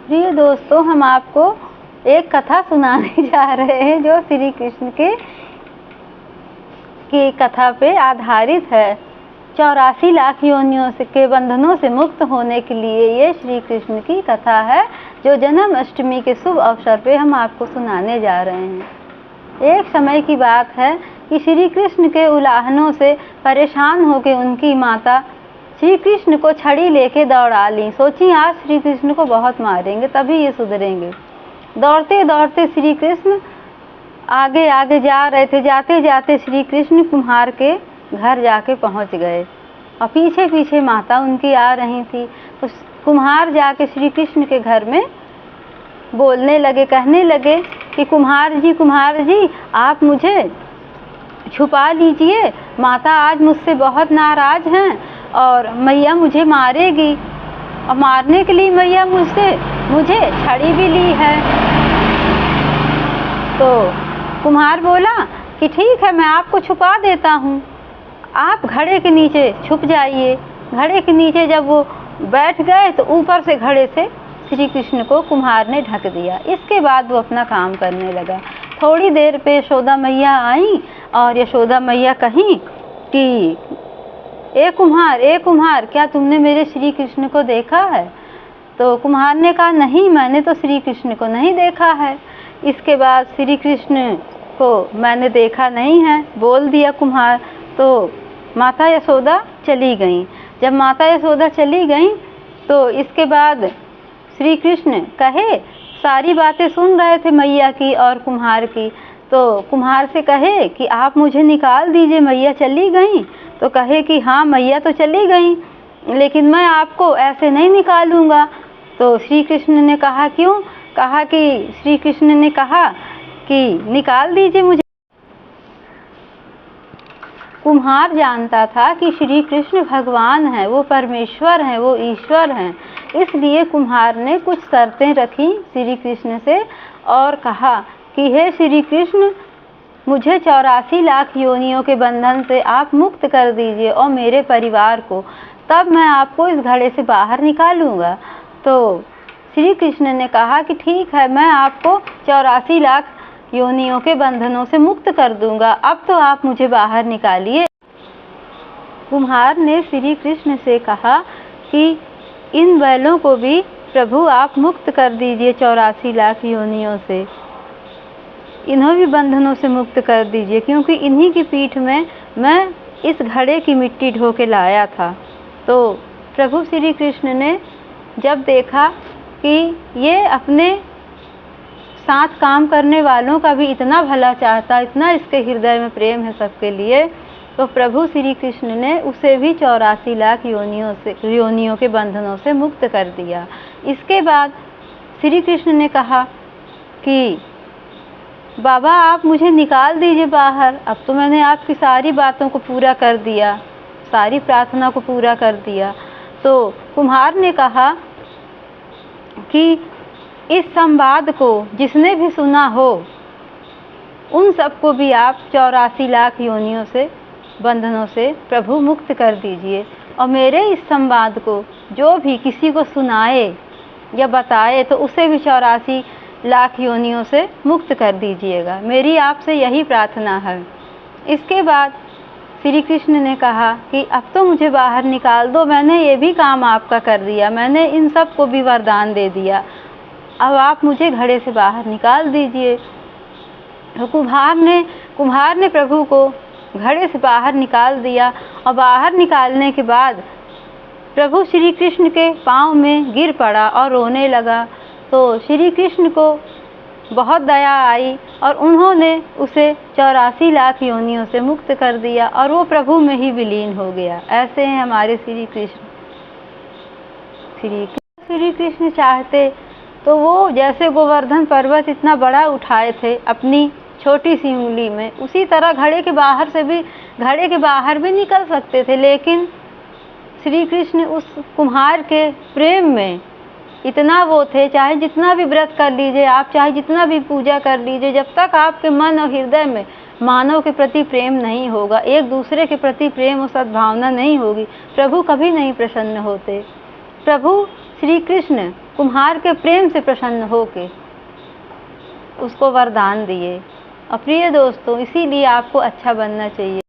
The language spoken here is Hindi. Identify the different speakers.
Speaker 1: प्रिय दोस्तों, हम आपको एक कथा सुनाने जा रहे हैं जो श्री कृष्ण की कथा पे आधारित है। 84 लाख योनियों के बंधनों से मुक्त होने के लिए ये श्री कृष्ण की कथा है जो जन्माष्टमी के शुभ अवसर पे हम आपको सुनाने जा रहे हैं। एक समय की बात है कि श्री कृष्ण के उलाहनों से परेशान होकर उनकी माता श्री कृष्ण को छड़ी लेके दौड़ा ली। सोची आज श्री कृष्ण को बहुत मारेंगे तभी ये सुधरेंगे। दौड़ते दौड़ते श्री कृष्ण आगे आगे जा रहे थे। जाते जाते श्री कृष्ण कुम्हार के घर जाके पहुंच गए और पीछे पीछे माता उनकी आ रही थी। तो कुम्हार जाके श्री कृष्ण के घर में बोलने लगे, कहने लगे कि कुम्हार जी आप मुझे छुपा लीजिए, माता आज मुझसे बहुत नाराज हैं और मैया मुझे मारेगी और मारने के लिए मैया मुझे छड़ी भी ली है। तो कुम्हार बोला कि ठीक है, मैं आपको छुपा देता हूँ, आप घड़े के नीचे छुप जाइए। घड़े के नीचे जब वो बैठ गए तो ऊपर से घड़े से श्री कृष्ण को कुम्हार ने ढक दिया। इसके बाद वो अपना काम करने लगा। थोड़ी देर पे यशोदा मैया आई और यशोदा मैया कहीं कि ए कुम्हार, क्या तुमने मेरे श्री कृष्ण को देखा है? तो कुम्हार ने कहा नहीं, मैंने तो श्री कृष्ण को नहीं देखा है। इसके बाद श्री कृष्ण को मैंने देखा नहीं है बोल दिया कुम्हार। तो माता यशोदा चली गई। जब माता यशोदा चली गई तो इसके बाद श्री कृष्ण कहे, सारी बातें सुन रहे थे मैया की और कुम्हार की। तो कुम्हार से कहे कि आप मुझे निकाल दीजिए, मैया चली गई। तो कहे कि हाँ मैया तो चली गई लेकिन मैं आपको ऐसे नहीं निकालूंगा। तो श्री कृष्ण ने कहा क्यों? कहा कि श्री कृष्ण ने कहा कि निकाल दीजिए मुझे। कुम्हार जानता था कि श्री कृष्ण भगवान है, वो परमेश्वर हैं, वो ईश्वर हैं। इसलिए कुम्हार ने कुछ शर्तें रखी श्री कृष्ण से और कहा कि हे श्री कृष्ण, मुझे 84 लाख योनियों के बंधन से आप मुक्त कर दीजिए और मेरे परिवार को, तब मैं आपको इस घड़े से बाहर निकालूंगा। तो श्री कृष्ण ने कहा कि ठीक है, मैं आपको 84 लाख योनियों के बंधनों से मुक्त कर दूंगा, अब तो आप मुझे बाहर निकालिए। कुम्हार ने श्री कृष्ण से कहा कि इन बैलों को भी प्रभु आप मुक्त कर दीजिए 84 लाख योनियों से, इन्हों भी बंधनों से मुक्त कर दीजिए, क्योंकि इन्हीं की पीठ में मैं इस घड़े की मिट्टी ढो के लाया था। तो प्रभु श्री कृष्ण ने जब देखा कि ये अपने साथ काम करने वालों का भी इतना भला चाहता, इतना इसके हृदय में प्रेम है सबके लिए, तो प्रभु श्री कृष्ण ने उसे भी 84 लाख योनियों के बंधनों से मुक्त कर दिया। इसके बाद श्री कृष्ण ने कहा कि बाबा आप मुझे निकाल दीजिए बाहर, अब तो मैंने आपकी सारी बातों को पूरा कर दिया, सारी प्रार्थना को पूरा कर दिया। तो कुम्हार ने कहा कि इस संवाद को जिसने भी सुना हो उन सबको भी आप 84 लाख योनियों से बंधनों से प्रभु मुक्त कर दीजिए, और मेरे इस संवाद को जो भी किसी को सुनाए या बताए तो उसे भी 84 लाख योनियों से मुक्त कर दीजिएगा, मेरी आपसे यही प्रार्थना है। इसके बाद श्री कृष्ण ने कहा कि अब तो मुझे बाहर निकाल दो, मैंने ये भी काम आपका कर दिया, मैंने इन सब को भी वरदान दे दिया, अब आप मुझे घड़े से बाहर निकाल दीजिए। तो कुम्हार ने प्रभु को घड़े से बाहर निकाल दिया और बाहर निकालने के बाद प्रभु श्री कृष्ण के पाँव में गिर पड़ा और रोने लगा। तो श्री कृष्ण को बहुत दया आई और उन्होंने उसे 84 लाख योनियों से मुक्त कर दिया और वो प्रभु में ही विलीन हो गया। ऐसे हैं हमारे श्री कृष्ण। श्री कृष्ण चाहते तो वो जैसे गोवर्धन पर्वत इतना बड़ा उठाए थे अपनी छोटी सी उंगली में, उसी तरह घड़े के बाहर भी निकल सकते थे, लेकिन श्री कृष्ण उस कुम्हार के प्रेम में इतना वो थे, चाहे जितना भी व्रत कर लीजिए आप, चाहे जितना भी पूजा कर लीजिए, जब तक आपके मन और हृदय में मानव के प्रति प्रेम नहीं होगा, एक दूसरे के प्रति प्रेम और सद्भावना नहीं होगी, प्रभु कभी नहीं प्रसन्न होते। प्रभु श्री कृष्ण कुम्हार के प्रेम से प्रसन्न होके उसको वरदान दिए। और प्रिय दोस्तों, इसीलिए आपको अच्छा बनना चाहिए।